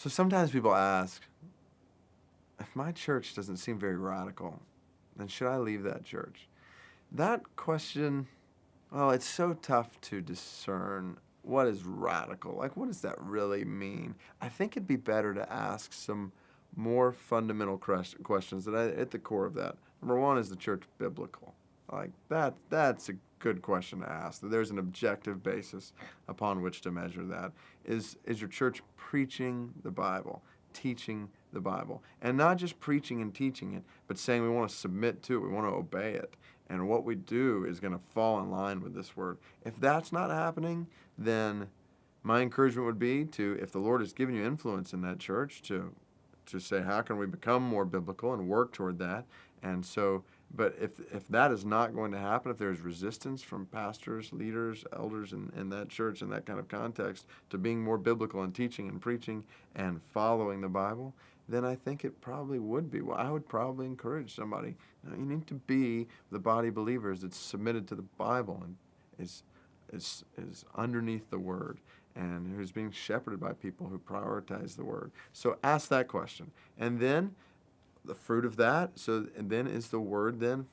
So sometimes people ask, if my church doesn't seem very radical, then should I leave that church? That question, well, it's so tough to discern what is radical. Like, what does that really mean? I think it'd be better to ask some more fundamental questions that are at the core of that. Number one, is the church biblical? Like that's a good question to ask. That there's an objective basis upon which to measure that. Is your church preaching the Bible, teaching the Bible, and not just preaching and teaching it, but saying we want to submit to it, we want to obey it, and what we do is going to fall in line with this word. If that's not happening, then my encouragement would be to, if the Lord has given you influence in that church, to say, how can we become more biblical and work toward that? And so, but if that is not going to happen, if there's resistance from pastors, leaders, elders in that church, in that kind of context, to being more biblical and teaching and preaching and following the Bible, then I think it probably would be. Well, I would probably encourage somebody. You need to be the body of believers that's submitted to the Bible and is underneath the Word, and who's being shepherded by people who prioritize the Word. So ask that question. And then the fruit of that, and then is the Word then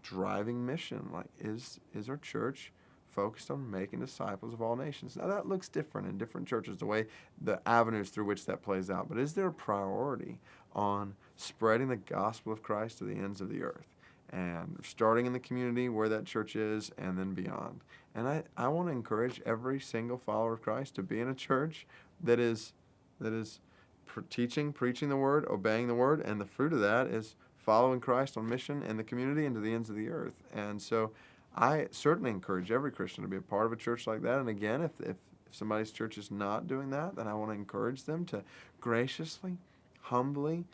driving mission? Like, is our church focused on making disciples of all nations? Now, that looks different in different churches, the way, the avenues through which that plays out. But is there a priority on spreading the gospel of Christ to the ends of the earth? And starting in the community where that church is, and then beyond. And I want to encourage every single follower of Christ to be in a church that is teaching, preaching the Word, obeying the Word, and the fruit of that is following Christ on mission in the community and to the ends of the earth. And so I certainly encourage every Christian to be a part of a church like that. And again, if somebody's church is not doing that, then I want to encourage them to graciously, humbly,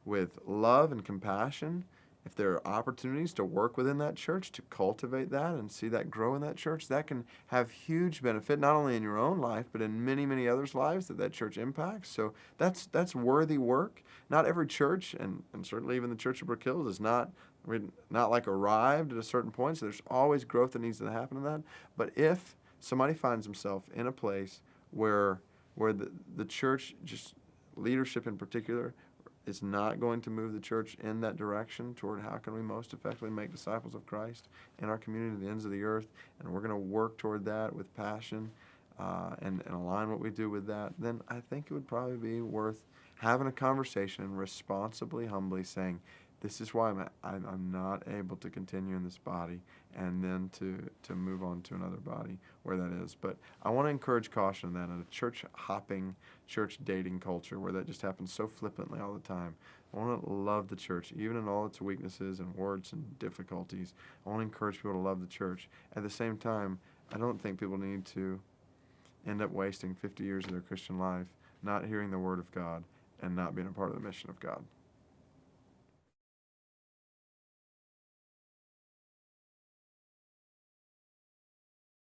with love and compassion, if there are opportunities to work within that church, to cultivate that and see that grow in that church, that can have huge benefit, not only in your own life, but in many, many others' lives that church impacts. So that's worthy work. Not every church, and certainly even the Church of Brook Hills, is not like arrived at a certain point, so there's always growth that needs to happen in that. But if somebody finds himself in a place where the church, just leadership in particular, is not going to move the church in that direction toward how can we most effectively make disciples of Christ in our community to the ends of the earth, and we're going to work toward that with passion and align what we do with that, then I think it would probably be worth having a conversation and responsibly, humbly saying, this is why I'm not able to continue in this body, and then to move on to another body where that is. But I want to encourage caution in that in a church-hopping, church-dating culture where that just happens so flippantly all the time. I want to love the church, even in all its weaknesses and warts and difficulties. I want to encourage people to love the church. At the same time, I don't think people need to end up wasting 50 years of their Christian life not hearing the Word of God and not being a part of the mission of God.